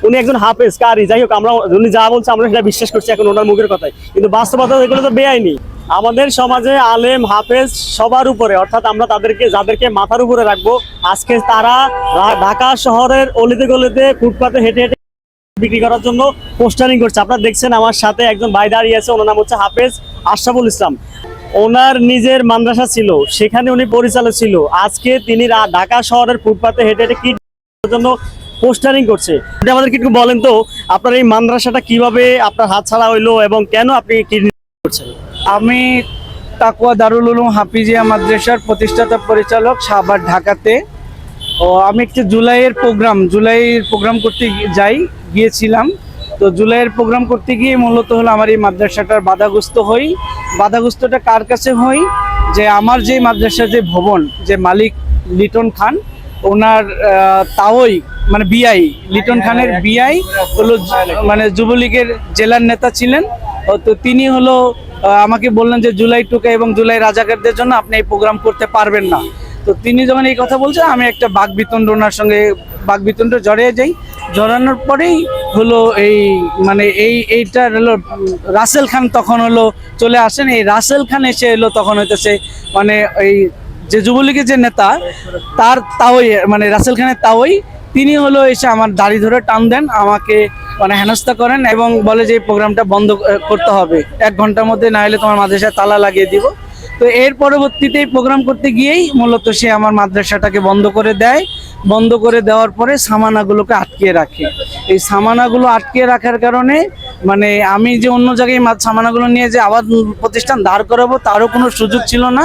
উনি একজন হাফেজ কারি, যাই হোক আমরা উনি যা বলছে আমরা সেটা বিশ্বাস করছি এখন ওনার মুখের কথায়, কিন্তু বাস্তবতা এগুলো তো বেআইনি। আমাদের সমাজে আলেম হাফেজ সবার উপরে, অর্থাৎ আমরা তাদেরকে যাদেরকে মাথার উপরে রাখবো, আজকে তারা ঢাকা শহরের অলিতে গলিতে ফুটপাতে হেঁটে হেঁটে বিক্রি করার জন্য পোস্টারিং করছে। আপনারা দেখছেন আমার সাথে একজন ভাই দাঁড়িয়ে আছে, ওনার নাম হচ্ছে হাফেজ আশরাফুল ইসলাম। ওনার নিজের মাদ্রাসা ছিল, সেখানে উনি পরিচালক ছিল। আজকে তিনি ঢাকা শহরের ফুটপাতে হেঁটে হেঁটে কি জন্য পোস্টারিং করছে। আপনি আমাদেরকে একটু বলেন তো, আপনার এই মাদ্রাসাটা কিভাবে আপনার হাতছাড়া হইলো এবং কেন আপনি কি করছেন? আমি তাকওয়া দারুল উলুম হাফিজিয়া মাদ্রাসার প্রতিষ্ঠাতা পরিচালক, শাহবাগ, ঢাকাতে। আমি একটি জুলাইয়ের প্রোগ্রাম করতে গিয়েছিলাম। তো জুলাইয়ের প্রোগ্রাম করতে গিয়ে মূলত হলো আমার এই মাদ্রাসাটার বাধাগ্রস্তটা কার কাছে হই, যে আমার যে মাদ্রাসার যে ভবন, যে মালিক লিটন খান, ওনার তাওই মানে বিআই, লিটন খানের বিআই হলো মানে যুবলীগের জেলার নেতা ছিলেন। তো তিনি হলো আমাকে বললেন যে জুলাই টুকে এবং জুলাই রাজাকারদের জন্য আপনি এই প্রোগ্রাম করতে পারবেন না। তো তিনি যখন এই কথা বলছেন, আমি একটা বাকবিতণ্ড ওনার সঙ্গে জড়িয়ে যাই। জড়ানোর পরেই হলো এইটার হলো রাসেল খান তখন হলো চলে আসেন। এই রাসেল খান এসে এলো তখন হইতেছে মানে এই যে যুবলীগের যে নেতা, তার তাওই মানে রাসেল খানের তাওই, তিনি হলো এসে আমার দাড়ি ধরে টান দেন, আমাকে মানে হেনস্থা করেন এবং বলে যে এই প্রোগ্রামটা বন্ধ করতে হবে 1 ঘন্টার মধ্যে, না হলে তোমার মাদ্রাসায় তালা লাগিয়ে দিব। তো এর পরবর্তীতে এই প্রোগ্রাম করতে গিয়েই মূলত সে আমার মাদ্রাসাটাকে বন্ধ করে দেয়। বন্ধ করে দেওয়ার পরে সামানাগুলোকে আটকিয়ে রাখে। এই সামানাগুলো আটকিয়ে রাখার কারণে মানে আমি যে অন্য জায়গায় সামানাগুলো নিয়ে যে আবার প্রতিষ্ঠান দাঁড় করাবো তারও কোনো সুযোগ ছিল না।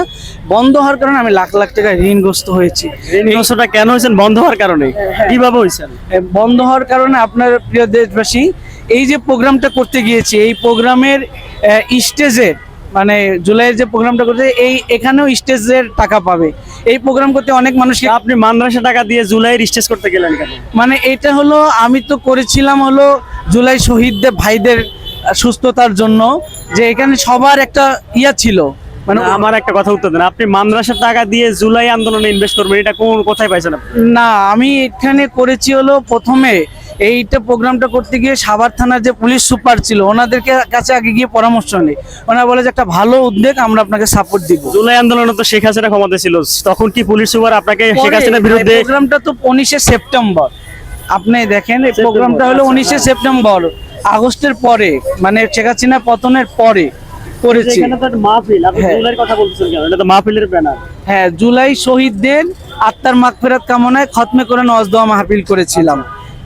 বন্ধ হওয়ার কারণে আমি লাখ লাখ টাকা ঋণগ্রস্ত হয়েছি। ঋণগ্রস্তটা কেন হয়েছেন? বন্ধ হওয়ার কারণে? কিভাবে হয়েছেন? বন্ধ হওয়ার কারণে আপনার প্রিয় দেশবাসী, এই যে প্রোগ্রামটা করতে গিয়েছি, এই প্রোগ্রামের স্টেজে মানে জুলাইয়ের যে প্রোগ্রামটা করতে এখানেও স্টেজের টাকা পাবে। এই প্রোগ্রাম করতে অনেক মানুষকে। আপনি মাদ্রাসা টাকা দিয়ে জুলাইয়ের স্টেজ করতে গেলেন কেন? মানে এটা হলো আমি তো করেছিলাম হলো জুলাই শহীদদের ভাইদের সুস্থতার জন্য, যে এখানে সবার একটা ছিল। মানে আমার একটা কথা উত্তর দেন, আপনি মাদ্রাসার টাকা দিয়ে জুলাই আন্দোলনে ইনভেস্ট করবেন, এটা কোথায় পাইছেন আপনি? না, আমি এখানে করেছি হলো প্রথমে এইটা প্রোগ্রামটা করতে গিয়ে সাভার থানার যে পুলিশ সুপার ছিল, ওনাদেরকে কাছে আগে গিয়ে পরামর্শ নেই। ওনারা বলে যে একটা ভালো উদ্যোগ, আমরা আপনাকে সাপোর্ট দিব। জুলাই আন্দোলনে তো শেখ হাসিনা ক্ষমতা ছিল, তখন কি পুলিশ সুপার আপনাকে শেখ হাসিনার বিরুদ্ধে? প্রোগ্রামটা তো 19শে সেপ্টেম্বর, আপনি দেখেন এই প্রোগ্রামটা হলো 19শে সেপ্টেম্বর, আগস্টের পরে, মানে শেখ হাসিনা পতনের পরে করেছি। মাহফিল, আপনি জুলাইয়ের কথা বলতেছেন কেন? এটা তো মাহফিলের ব্যানার। হ্যাঁ, জুলাই শহীদদের আত্মার মাগফিরাত কামনায় খতমে কোরআন ওয়াজ দোয়া মাহফিল করেছিলাম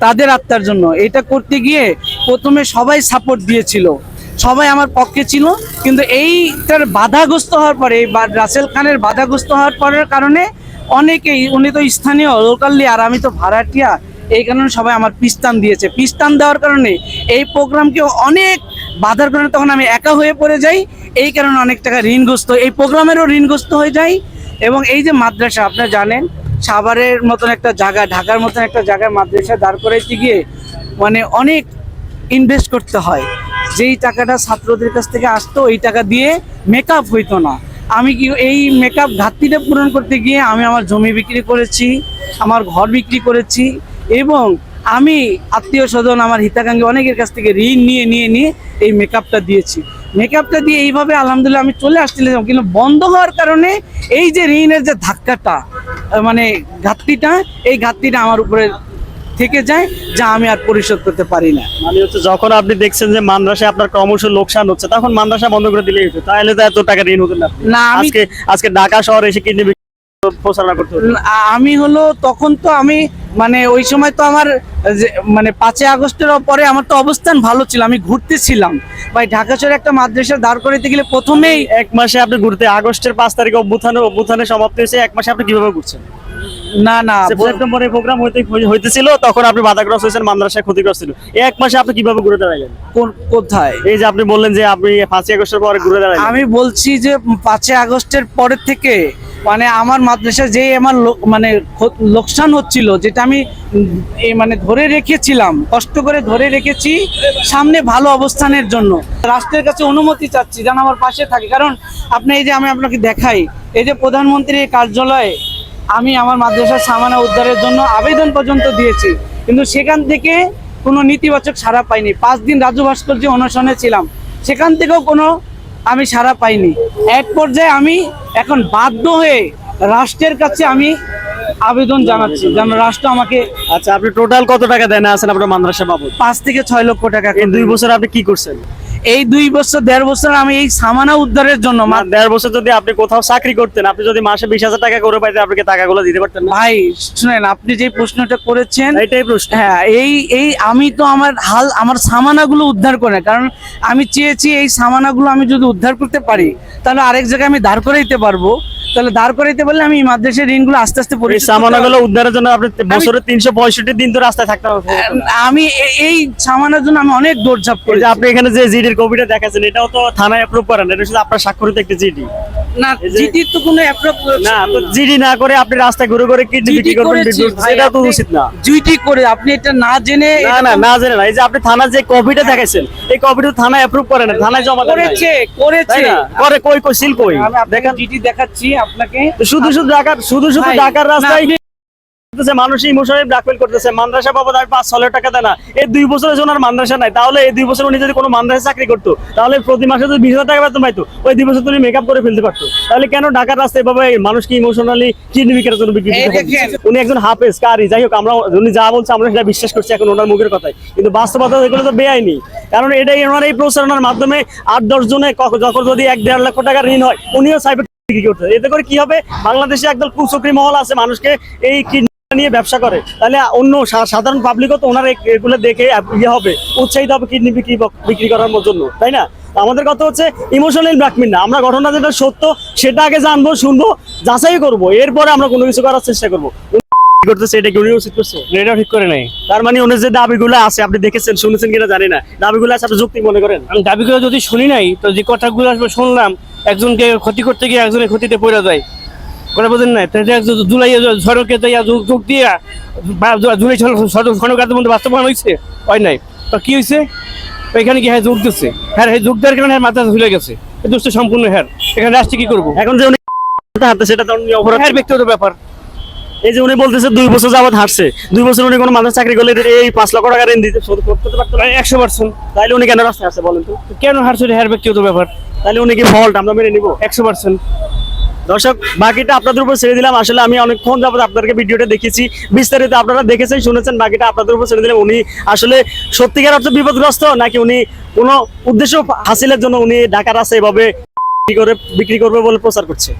তাদের আত্মার জন্য। এটা করতে গিয়ে প্রথমে সবাই সাপোর্ট দিয়েছিল, সবাই আমার পক্ষে ছিল, কিন্তু এইটার বাধাগ্রস্ত হওয়ার পরে, রাসেল খানের বাধাগ্রস্ত হওয়ার পরের কারণে অনেকেই, উনি তো স্থানীয় লোকালি আর আমি তো ভাড়াটিয়া, এই কারণে সবাই আমার পিস্তান দিয়েছে। পিস্তান দেওয়ার কারণে এই প্রোগ্রামকে অনেক বাধার কারণে তখন আমি একা হয়ে পড়ে যাই। এই কারণে অনেক টাকা ঋণগ্রস্ত, এই প্রোগ্রামেরও ঋণগ্রস্ত হয়ে যাই। এবং এই যে মাদ্রাসা, আপনারা জানেন সাভারের মতন একটা জায়গা, ঢাকার মতন একটা জায়গায় মাদ্রাসা দাঁড় করাইতে গিয়ে মানে অনেক ইনভেস্ট করতে হয়। যেই টাকাটা ছাত্রদের কাছ থেকে আসতো, ওই টাকা দিয়ে মেকআপ হইতো না। আমি কি এই মেকআপ ঘাটতিটা পূরণ করতে গিয়ে আমি আমার জমি বিক্রি করেছি, আমার ঘর বিক্রি করেছি, এবং আমি আত্মীয় স্বজন, আমার হিতাকাঙ্ক্ষী অনেকের কাছ থেকে ঋণ নিয়ে এই মেকআপটা দিয়েছি। মেকআপটা দিয়ে এইভাবে আলহামদুলিল্লাহ আমি চলে আসছিলাম, কিন্তু বন্ধ হওয়ার কারণে এই যে ঋণের যে ধাক্কাটা, মানে ঘাটতিটা, এই ঘাটতিটা আমার উপরে থেকে যায়, যা আমি আর পরিশোধ করতে পারি না। মানে হচ্ছে যখন আপনি দেখছেন যে মাদ্রাসায় আপনার ক্রমশ লোকসান হচ্ছে, তখন মাদ্রাসা বন্ধ করে দিলেই হতো, তাহলে তো এত টাকা ঋণ হতো না। আজকে ঢাকা শহরে এসে কিনে প্রচারণা করতে হতো। আমি হলো তখন তো আমি মানে ওই সময় তো আমার মানে 5 আগস্টের পরে আমার তো অবস্থান ভালো ছিল, আমি ঘুরতেছিলাম ভাই। ঢাকা শহরে একটা মাদ্রাসা দাঁড় করাইতে গেলে প্রথমেই 1 মাসে আপনি ঘুরতে, আগস্টের 5 তারিখে অভ্যুত্থানে সমাপ্তি হয়েছে, 1 মাসে আপনি কিভাবে ঘুরছেন? না সেপ্টেম্বরে প্রোগ্রাম হইতেছিল, তখন আপনি বাধাগ্রস্ত হয়েছেন, মাদ্রাসায় ক্ষতিগ্রস্ত ছিল। 1 মাসে আপনি কিভাবে ঘুরে দাঁড়ালেন? কোথায়? এই যে আপনি বললেন যে আপনি 5 আগস্টের পরে ঘুরে দাঁড়ালেন। আমি বলছি যে 5 আগস্টের পরের থেকে মানে আমার মাদ্রাসা যে আমার মানে লোকসান হচ্ছিল, যেটা আমি মানে ধরে রেখেছিলাম, কষ্ট করে ধরে রেখেছি সামনে ভালো অবস্থানের জন্য, রাষ্ট্রের কাছে অনুমতি চাচ্ছি যেন আমার পাশে থাকে। কারণ আপনি এই যে আমি আপনাকে দেখাই, এই যে প্রধানমন্ত্রীর কার্যালয়ে আমি আমার মাদ্রাসার সামানা উদ্ধারের জন্য আবেদন পর্যন্ত দিয়েছি, কিন্তু সেখান থেকে কোনো নেতিবাচক সাড়া পাইনি। 5 দিন রাজু ভাস্কর্য অনশনে ছিলাম, সেখান থেকেও কোনো আমি সাড়া পাইনি। এক পর্যায়ে আমি এখন বাধ্য হয়ে রাষ্ট্রের কাছে আমি আবেদন জানাচ্ছি যেন রাষ্ট্র আমাকে আচ্ছা, আপনি টোটাল কত টাকা দেন আছেন আপনার মাদ্রাসা বাবদ? 5 থেকে 6 লক্ষ টাকা। এই 2 বছর আপনি কি করছেন? এই 2 বছর 1.5 বছর আমি এই সামানা উদ্ধারের জন্য 1.5 বছর যদি আপনি কোথাও চাকরি করতেন, আপনি যদি মাসে 20,000 টাকা করে পাইতেন, আপনাকে টাকাগুলো দিতে পারতেন না? ভাই শুনেন, আপনি যে প্রশ্নটা করেছেন এটাই প্রশ্ন। হ্যাঁ, এই আমি তো আমার সামানাগুলো উদ্ধার করে, কারণ আমি চেয়েছি এই সামানাগুলো আমি যদি উদ্ধার করতে পারি তাহলে আরেক জায়গায় আমি দাঁড় করাইতে পারবো। তাহলে দাঁড় করাইতে পারলে আমি এই মাদ্রাসার ঋণগুলো আস্তে আস্তে এই পরিশোধ করতে সামানাগুলো পারবো। উদ্ধারের জন্য আপনি বছরে 365 দিন তো রাস্তায় থাকতে হবে। আমি এই সামানের জন্য আমি অনেক দৌড়ঝাঁপ এই করি। যে আপনি এখানে যে জিডির কপিটা দেখাচ্ছেন, এটাও তো থানায় অ্যাপ্রুভ করেন, এটা শুধু আপনার স্বাক্ষরিত একটা জিডি। না, এই যে- জিডির তো কোনো অ্যাপ্রুভ না, তো জিডি না করে আপনি রাস্তায় ঘুরে ঘুরে কিডনি বিক্রি করবেন, সেটা তো উচিত না। জিডি করে আপনি এটা না জেনে না না, না জানেন না। এই যে আপনি থানার যে কপিটা দেখাইছেন, এই কপিটা থানায় অ্যাপ্রুভ করেন না, থানায় জমা দেন নাই। তাই করেছে না? করে কই কই সিল কই আমি আপনাকে দেখেন। জিডি দেখাচ্ছি আপনাকে। তো শুধু ভাই, ঢাকার না, রাস্তায় আপনি- মানুষ ইমোশনালি ব্ল্যাকমেল করতেছে। মাদ্রাসা বাবদ আমি 5-6 লাখ টাকা দেনা, এই 2 বছরের জন্য আর মাদ্রাসা নাই। তাহলে এই 2 বছর উনি যদি কোনো মাদ্রাসা চাকরি করতো, তাহলে প্রতি মাসে যদি 20,000 টাকা বেতন পাইতো, ওই 2 বছর উনি মেকআপ করে ফেলতে পারতো। তাহলে কেন ঢাকার রাস্তায় এভাবে মানুষকে ইমোশনালি কিডনি বিক্রির জন্য বিক্রি করতে হবে? দেখেন। উনি একজন হাফেজ কারি, যাই হোক, আমরা উনি যা বলছে আমরা সেটা বিশ্বাস করছি এখন ওনার মুখের কথাই, কিন্তু বাস্তবতা এগুলো তো বেআইনি। কারণ এটাই ওনার এই প্রচারণার মাধ্যমে 8-10 জনে যখন যদি 1-1.5 লক্ষ টাকা ঋণ হয়, উনিও সাইবার বিক্রি করতে। এতে করে কি হবে? বাংলাদেশে একদল কুচক্রী মহল আছে, মানুষকে এই কিডনি নিয়ে ব্যবসা করে। তাহলে অন্য সাধারণ পাবলিকও তো ওনার এগুলো দেখে ইয়ে হবে, উৎসাহিত হবে কিডনি বিক্রি করার জন্য, তাই না? আমাদের কথা হচ্ছে ইমোশনাল ব্ল্যাকমেল না, আমরা ঘটনা যেটা সত্য সেটা আগে জানবো, শুনবো, যাচাই করবো, এরপরে আমরা কোনো কিছু করার চেষ্টা করবো। করতেছে এটা কি উনি উচিত করছে? এটা ঠিক করে নাই। তার মানে ওনার যে দাবিগুলো আছে, আপনি দেখেছেন শুনেছেন কিনা জানি না, দাবিগুলো আছে আপনি যুক্তি মনে করেন? আমি দাবিগুলো যদি শুনি নাই, তো যে কথাগুলো আসলে শুনলাম, একজনকে ক্ষতি করতে গিয়ে একজনের ক্ষতিতে পড়ে যায়, কথা বোঝেন না? জুলাই সড়কে যোগ দিয়ে জুলাই সড়কের মধ্যে বাস্তবায়ন হয়েছে, হয় নাই। তো কি হয়েছে? এখানে কি হ্যাঁ যোগ দিচ্ছে, হ্যাঁ যোগ দেওয়ার কারণে মাথা ঝুলে গেছে, এই দোষটা সম্পূর্ণ হ্যাঁ। এখানে রাষ্ট্রে কি করবো? এখন যে উনি হাঁটতে, সেটা তো উনি অপরাধ। হ্যাঁ ব্যক্তিগত ব্যাপার। এই যে উনি বলতেছে 2 বছর যাবত হাঁটছে, 2 বছর উনি কোনো মানুষ চাকরি করলে এই 5 লক্ষ টাকা ঋণ দিতে শোধ করতে পারতো না। 100%। তাইলে উনি কেন রাস্তায় আসছে বলেন তো? কেন হারছে? হ্যাঁ ব্যক্তিগত ব্যাপার। তাহলে উনি কি ফল্ট আমরা মেনে নিব? 100%। দর্শক, বাকিটা আপনাদের উপর ছেড়ে দিলাম। আসলে আমি অনেকক্ষণ যাবত আপনাদেরকে ভিডিওটা দেখেছি, বিস্তারিত আপনারা দেখেছেন শুনেছেন, বাকিটা আপনাদের উপর ছেড়ে দিলাম। উনি আসলে সত্যিকার অর্থে বিপদগ্রস্ত, নাকি উনি কোনো উদ্দেশ্য হাসিলের জন্য উনি ঢাকার রাস্তায় এভাবে বিক্রি করবে বলে প্রচার করছে?